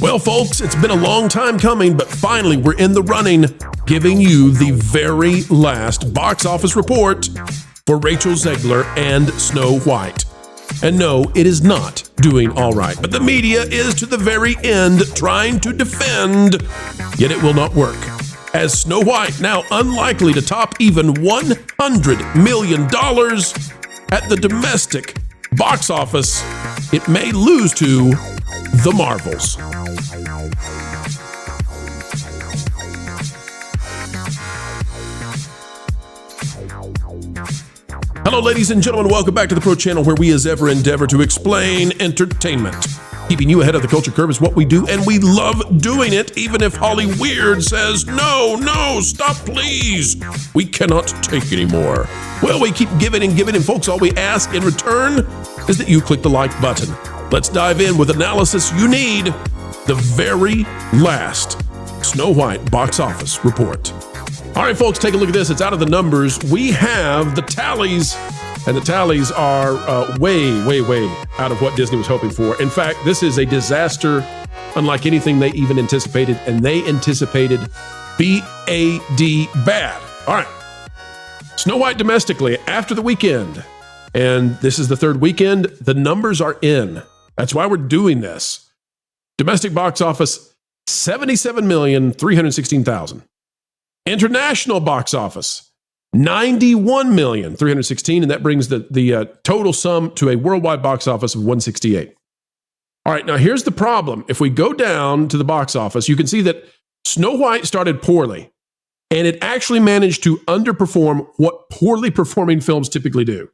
Well, folks, it's been a long time coming, but finally we're in the running, giving you the very last box office report for Rachel Zegler and Snow White. And no, it is not doing all right, but the media is to the very end trying to defend, yet it will not work. As Snow White now unlikely to top even $100 million at the domestic box office, it may lose to the Marvels. Hello, ladies and gentlemen. Welcome back to the Pro Channel, where we as ever endeavor to explain entertainment. Keeping you ahead of the culture curve is what we do, and we love doing it, even if Holly Weird says, no, stop, please. We cannot take anymore. Well, we keep giving and folks, all we ask in return is that you click the like button. Let's dive in with analysis you need. The very last Snow White box office report. All right, folks, take a look at this. It's out of the numbers. We have the tallies, and the tallies are way out of what Disney was hoping for. In fact, this is a disaster unlike anything they even anticipated, and they anticipated B-A-D, bad. All right. Snow White domestically after the weekend, and this is the third weekend, the numbers are in. That's why we're doing this. Domestic box office, 77,316,000. International box office, 91,316,000, and that brings the total sum to a worldwide box office of 168. All right, now here's the problem. If we go down to the box office, you can see that Snow White started poorly, and it actually managed to underperform what poorly performing films typically do.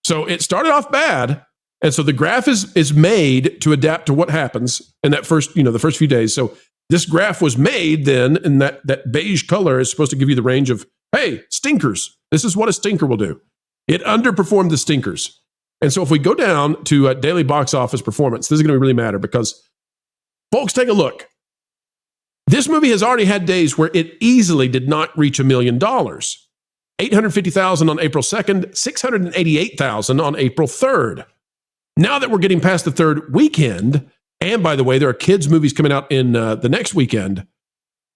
So it started off bad, and so the graph is made to adapt to what happens in that first, the first few days. So this graph was made then, and that beige color is supposed to give you the range of, hey, stinkers. This is what a stinker will do. It underperformed the stinkers. And so if we go down to daily box office performance, this is going to really matter because, folks, take a look. This movie has already had days where it easily did not reach $1 million. 850,000 on April 2nd, 688,000 on April 3rd. Now that we're getting past the third weekend, and by the way, there are kids' movies coming out in the next weekend,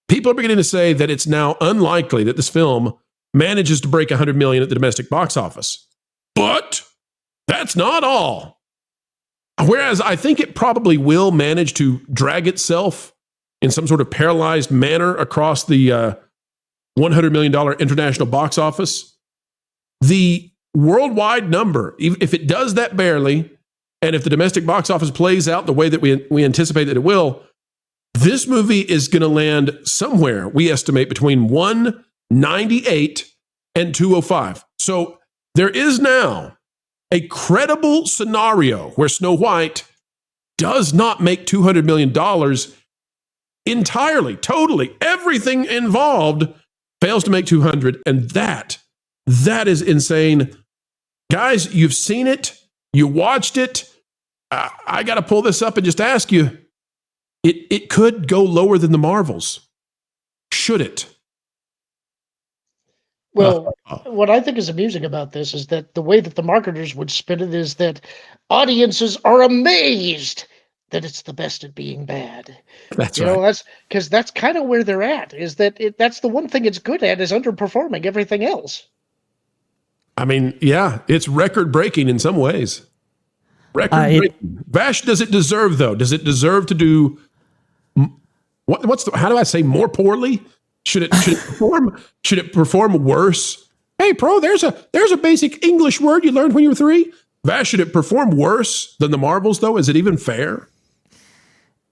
people are beginning to say that it's now unlikely that this film manages to break 100 million at the domestic box office. But that's not all. Whereas I think it probably will manage to drag itself in some sort of paralyzed manner across the $100 million international box office. The worldwide number, if it does that barely, and if the domestic box office plays out the way that we anticipate that it will, this movie is going to land somewhere, we estimate, between 198 and 205. So there is now a credible scenario where Snow White does not make $200 million entirely, totally. Everything involved fails to make 200, and that is insane. Guys, you've seen it. You watched it. I got to pull this up and just ask you, it could go lower than the Marvels. Should it? Well, what I think is amusing about this is that the way that the marketers would spin it is that audiences are amazed that it's the best at being bad. That's right. That's because that's kind of where they're at, is that that's the one thing it's good at, is underperforming everything else. I mean, yeah, it's record-breaking in some ways. Record-breaking. Vash, does it deserve, though? Does it deserve to do, how do I say, more poorly? Should it perform worse? Hey, Pro, there's a basic English word you learned when you were 3. Vash, should it perform worse than the Marvels, though? Is it even fair?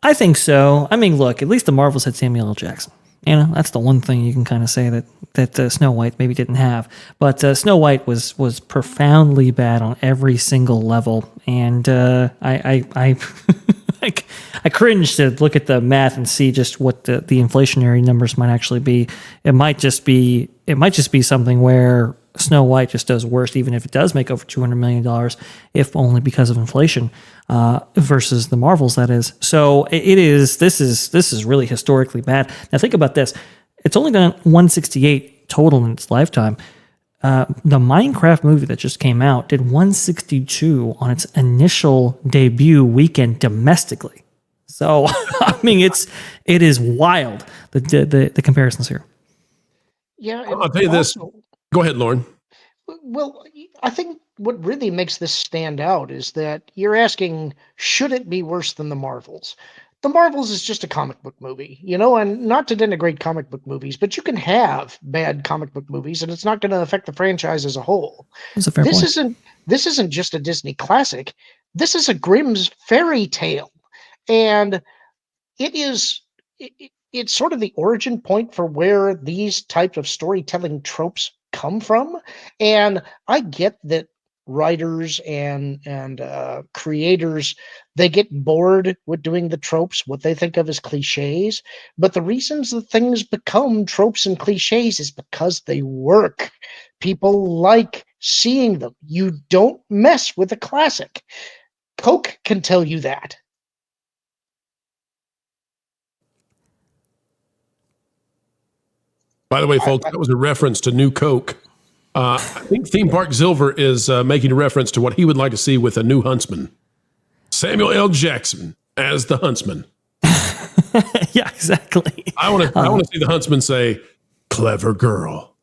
I think so. I mean, look, at least the Marvels had Samuel L. Jackson. That's the one thing you can kind of say that Snow White maybe didn't have. But Snow White was profoundly bad on every single level, and I cringe to look at the math and see just what the inflationary numbers might actually be. It might just be something where Snow White just does worse, even if it does make over $200 million, if only because of inflation, versus the Marvels, that is. So this is really historically bad. Now think about this. It's only done 168 total in its lifetime. The Minecraft movie that just came out did 162 on its initial debut weekend domestically. So, I mean, it is wild, the comparisons here. Yeah, I'll tell you this. Go ahead, Lauren. Well, I think what really makes this stand out is that you're asking, should it be worse than the Marvels? The Marvels is just a comic book movie, and not to denigrate comic book movies, but you can have bad comic book movies and it's not going to affect the franchise as a whole. That's a fair point. This isn't just a Disney classic. This is a Grimm's fairy tale. And it's sort of the origin point for where these types of storytelling tropes come from. And I get that writers and creators, they get bored with doing the tropes, what they think of as cliches. But the reasons that things become tropes and cliches is because they work. People like seeing them. You don't mess with a classic. Coke can tell you that. By the way, folks, that was a reference to New Coke. I think Theme Park Zilver is making a reference to what he would like to see with a new huntsman. Samuel L. Jackson as the huntsman. Yeah, exactly. I want to see the huntsman say, "Clever girl."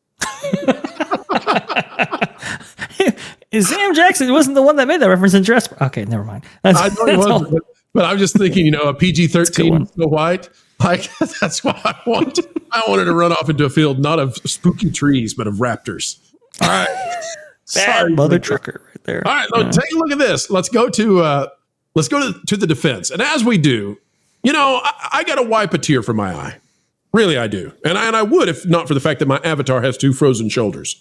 Sam Jackson wasn't the one that made that reference in Jurassic. Okay, never mind. I know he wasn't, but I'm just thinking, a PG-13 Snow White. Like, that's what I want. I wanted to run off into a field, not of spooky trees, but of raptors. All right. Bad mother trucker right there. All right, take a look at this. Let's go to the defense. And as we do, I got to wipe a tear from my eye. Really, I do. And I would if not for the fact that my avatar has 2 frozen shoulders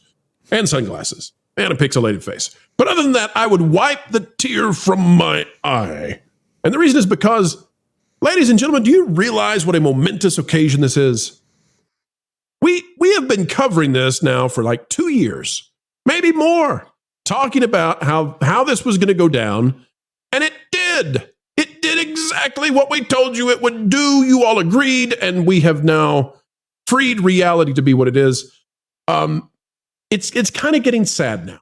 and sunglasses and a pixelated face. But other than that, I would wipe the tear from my eye. And the reason is because, ladies and gentlemen, do you realize what a momentous occasion this is? We have been covering this now for like 2 years, maybe more, talking about how this was going to go down. And it did. It did exactly what we told you it would do. You all agreed, and we have now freed reality to be what it is. It's kind of getting sad now.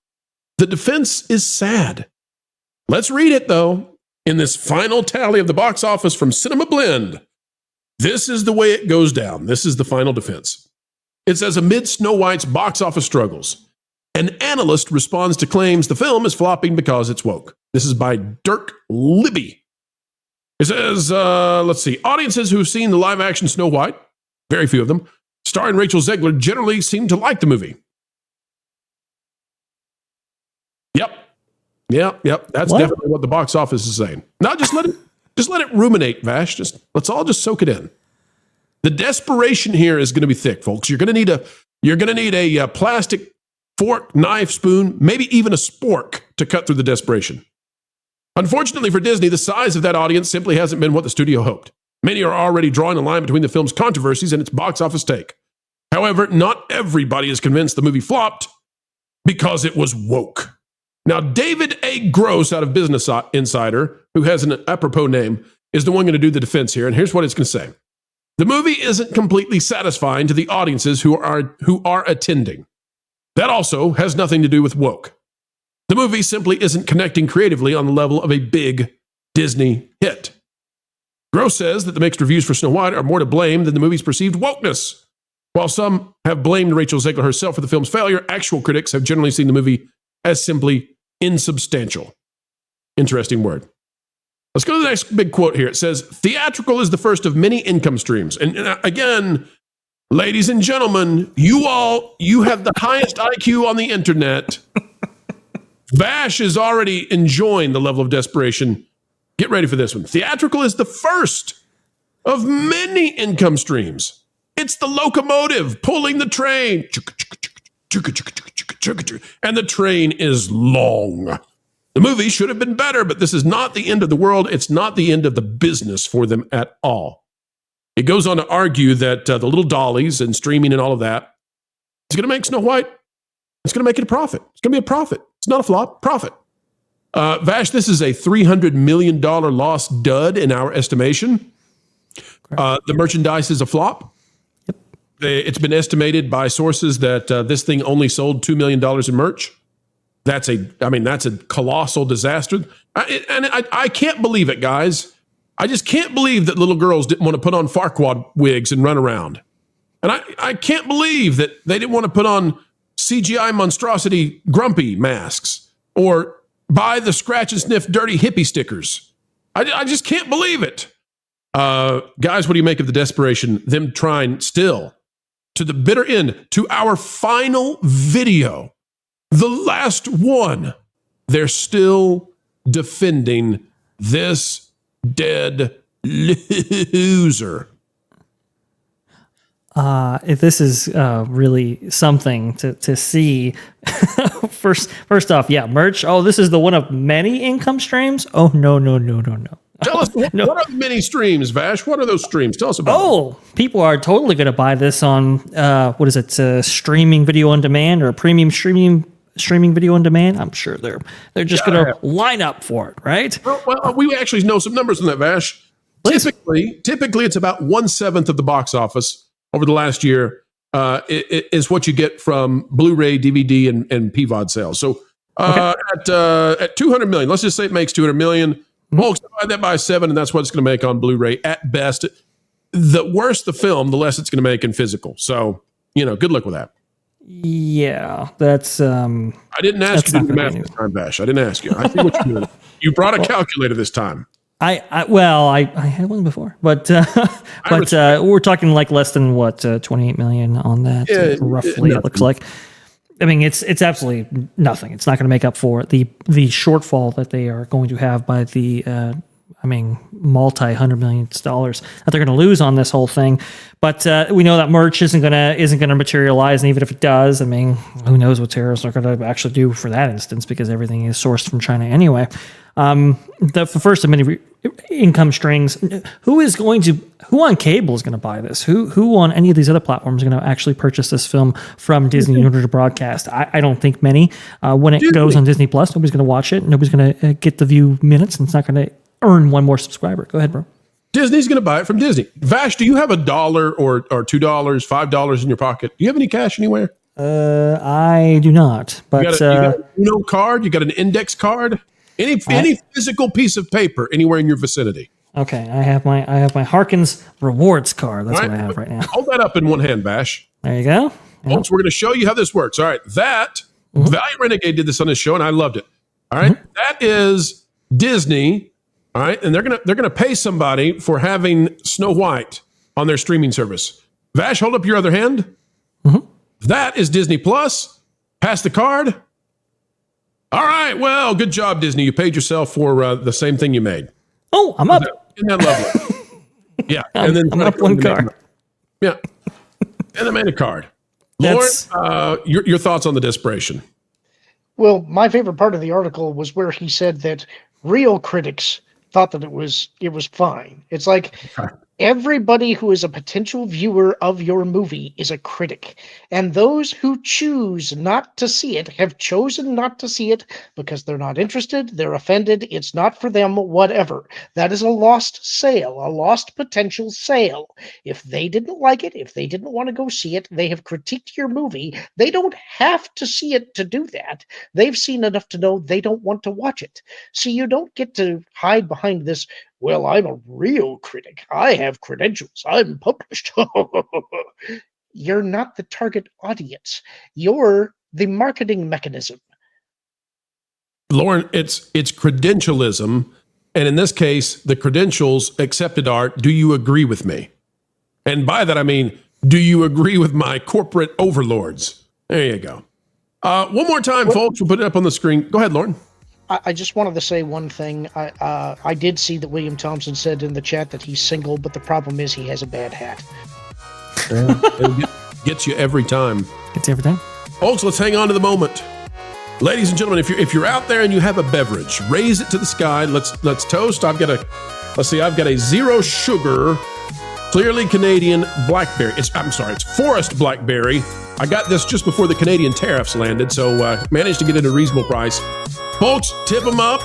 The defense is sad. Let's read it, though. In this final tally of the box office from Cinema Blend, this is the way it goes down. This is the final defense. It says, amid Snow White's box office struggles, an analyst responds to claims the film is flopping because it's woke. This is by Dirk Libby. It says, let's see, audiences who've seen the live-action Snow White, very few of them, starring Rachel Zegler, generally seem to like the movie. Yep. That's definitely what the box office is saying. Now just let it ruminate, Vash. Let's all soak it in. The desperation here is going to be thick, folks. You're going to need a plastic fork, knife, spoon, maybe even a spork to cut through the desperation. Unfortunately for Disney, the size of that audience simply hasn't been what the studio hoped. Many are already drawing a line between the film's controversies and its box office take. However, not everybody is convinced the movie flopped because it was woke. Now, David A. Gross out of Business Insider, who has an apropos name, is the one going to do the defense here. And here's what it's going to say. The movie isn't completely satisfying to the audiences who are attending. That also has nothing to do with woke. The movie simply isn't connecting creatively on the level of a big Disney hit. Gross says that the mixed reviews for Snow White are more to blame than the movie's perceived wokeness. While some have blamed Rachel Zegler herself for the film's failure, actual critics have generally seen the movie as simply insubstantial. Interesting word. Let's go to the next big quote here. It says, theatrical is the first of many income streams. And again, ladies and gentlemen, you have the highest IQ on the internet. Vash is already enjoying the level of desperation. Get ready for this one. Theatrical is the first of many income streams. It's the locomotive pulling the train. And the train is long. The movie should have been better, but this is not the end of the world. It's not the end of the business for them at all. It goes on to argue that the little dollies and streaming and all of that is going to make Snow White, it's going to make it a profit. It's going to be a profit. It's not a flop, profit. Vash, this is a $300 million loss dud in our estimation. The merchandise is a flop. It's been estimated by sources that this thing only sold $2 million in merch. That's a colossal disaster. I can't believe it, guys. I just can't believe that little girls didn't want to put on Farquaad wigs and run around. And I can't believe that they didn't want to put on CGI monstrosity grumpy masks or buy the scratch and sniff dirty hippie stickers. I just can't believe it. Guys, what do you make of the desperation? Them trying still to the bitter end, to our final video, the last one. They're still defending this dead loser. This is really something to see. First off, yeah, merch. Oh, this is the one of many income streams. Oh, no. Tell us, what are the many streams, Vash? What are those streams? Tell us about them. People are totally going to buy this on, what is it, streaming video on demand or premium streaming video on demand. I'm sure they're just going to line up for it, right? Well, we actually know some numbers on that, Vash. Typically, it's about 1/7 of the box office over the last year is what you get from Blu-ray, DVD, and PVOD sales. So at 200 million, let's just say it makes 200 million. Folks, divide that by 7, and that's what it's going to make on Blu-ray at best. The worse the film, the less it's going to make in physical. So, good luck with that. Yeah, that's... I didn't ask you to do the math this time, Bash. I didn't ask you. I see what you're doing. You brought a calculator this time. I had one before, but we're talking like less than 28 million on that, roughly. It looks like. I mean, it's absolutely nothing. It's not going to make up for the shortfall that they are going to have by the multi-$100 million that they're going to lose on this whole thing. But we know that merch isn't going to materialize, and even if it does, I mean, who knows what tariffs are going to actually do for that instance, because everything is sourced from China anyway. The first of many income strings. Who on cable is going to buy this? Who on any of these other platforms is going to actually purchase this film from Disney in order to broadcast? I don't think many. When it goes on Disney Plus, nobody's going to watch it. Nobody's going to get the view minutes, and it's not going to earn one more subscriber. Go ahead, bro. Disney's going to buy it from Disney. Vash, do you have $1 or $2, $5 in your pocket? Do you have any cash anywhere? I do not. But you got a Uno card? You got an index card? Any physical piece of paper anywhere in your vicinity? Okay, I have my Harkins rewards card. That's what I have right now. Hold that up in one hand, Vash. There you go. Folks, we're going to show you how this works. All right, Valiant Renegade did this on his show, and I loved it. All right, that is Disney. All right, and they're gonna pay somebody for having Snow White on their streaming service. Vash, hold up your other hand. That is Disney Plus. Pass the card. All right, well, good job, Disney. You paid yourself for the same thing you made. Oh, I'm up. Isn't that lovely? Yeah, and then I'm up one card. Yeah, and they made a card. Lauren, your thoughts on the desperation? Well, my favorite part of the article was where he said that real critics thought that it was fine. It's like everybody who is a potential viewer of your movie is a critic, and those who choose not to see it have chosen not to see it because they're not interested, they're offended, it's not for them, whatever. That is a lost sale, a lost potential sale. If they didn't like it, if they didn't want to go see it, they have critiqued your movie. They don't have to see it to do that. They've seen enough to know they don't want to watch it. So you don't get to hide behind this, well, I'm a real critic. I have credentials. I'm published. You're not the target audience. You're the marketing mechanism. Lauren, it's credentialism. And in this case, the credentials accepted are, do you agree with me? And by that, I mean, do you agree with my corporate overlords? There you go. One more time, folks. We'll put it up on the screen. Go ahead, Lauren. I just wanted to say one thing. I did see that William Thompson said in the chat that he's single, but the problem is he has a bad hat. It gets you every time. Gets you every time. Folks, let's hang on to the moment. Ladies and gentlemen, if you're out there and you have a beverage, raise it to the sky. Let's toast. I've got a 0 sugar, clearly Canadian blackberry. It's forest blackberry. I got this just before the Canadian tariffs landed, so managed to get it at a reasonable price. Folks, tip them up.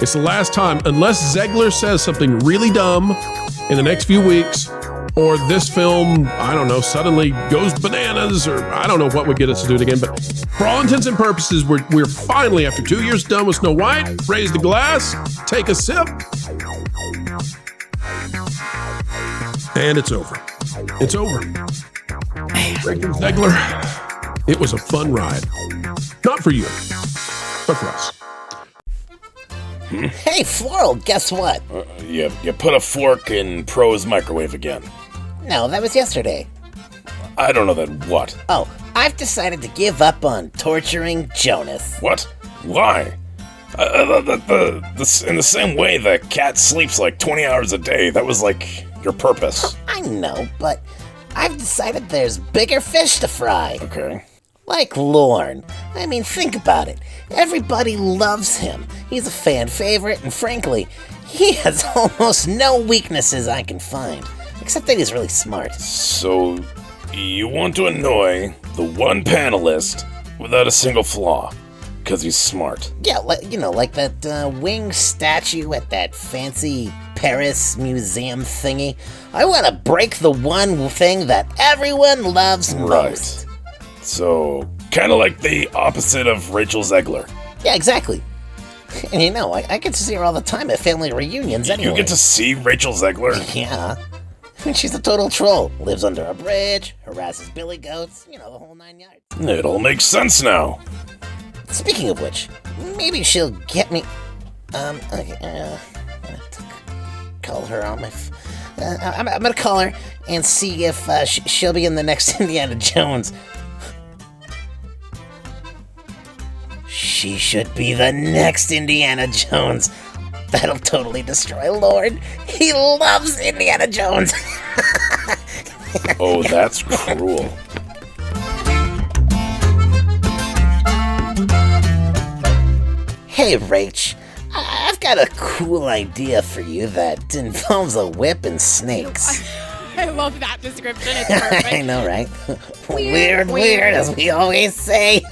It's the last time, unless Zegler says something really dumb in the next few weeks, or this film, I don't know, suddenly goes bananas, or I don't know what would get us to do it again. But for all intents and purposes, we're finally, after 2 years, done with Snow White. Raise the glass, take a sip. And it's over. It's over. Rachel Zegler, it was a fun ride. Not for you, but for us. Hey, Floral, guess what? You put a fork in Pro's microwave again. No, that was yesterday. I don't know that what. Oh, I've decided to give up on torturing Jonas. What? Why? In the same way the cat sleeps like 20 hours a day, that was like your purpose. I know, but I've decided there's bigger fish to fry. Okay. Like Lorne. I mean, think about it. Everybody loves him. He's a fan favorite, and frankly, he has almost no weaknesses I can find. Except that he's really smart. So, you want to annoy the one panelist without a single flaw, because he's smart. Yeah, like that winged statue at that fancy Paris museum thingy. I want to break the one thing that everyone loves most. So, kind of like the opposite of Rachel Zegler. Yeah, exactly. And I get to see her all the time at family reunions anyway. You get to see Rachel Zegler? Yeah. I mean, she's a total troll. Lives under a bridge, harasses billy goats, the whole 9 yards. It all makes sense now. Speaking of which, maybe she'll get me... okay, I'm gonna call her on my... I'm gonna call her and see if she'll be in the next Indiana Jones. She should be the next Indiana Jones. That'll totally destroy Lord. He loves Indiana Jones. Oh, that's cruel. Hey, Rach. I've got a cool idea for you that involves a whip and snakes. I love that description. It's perfect. I know, right? Weird, as we always say.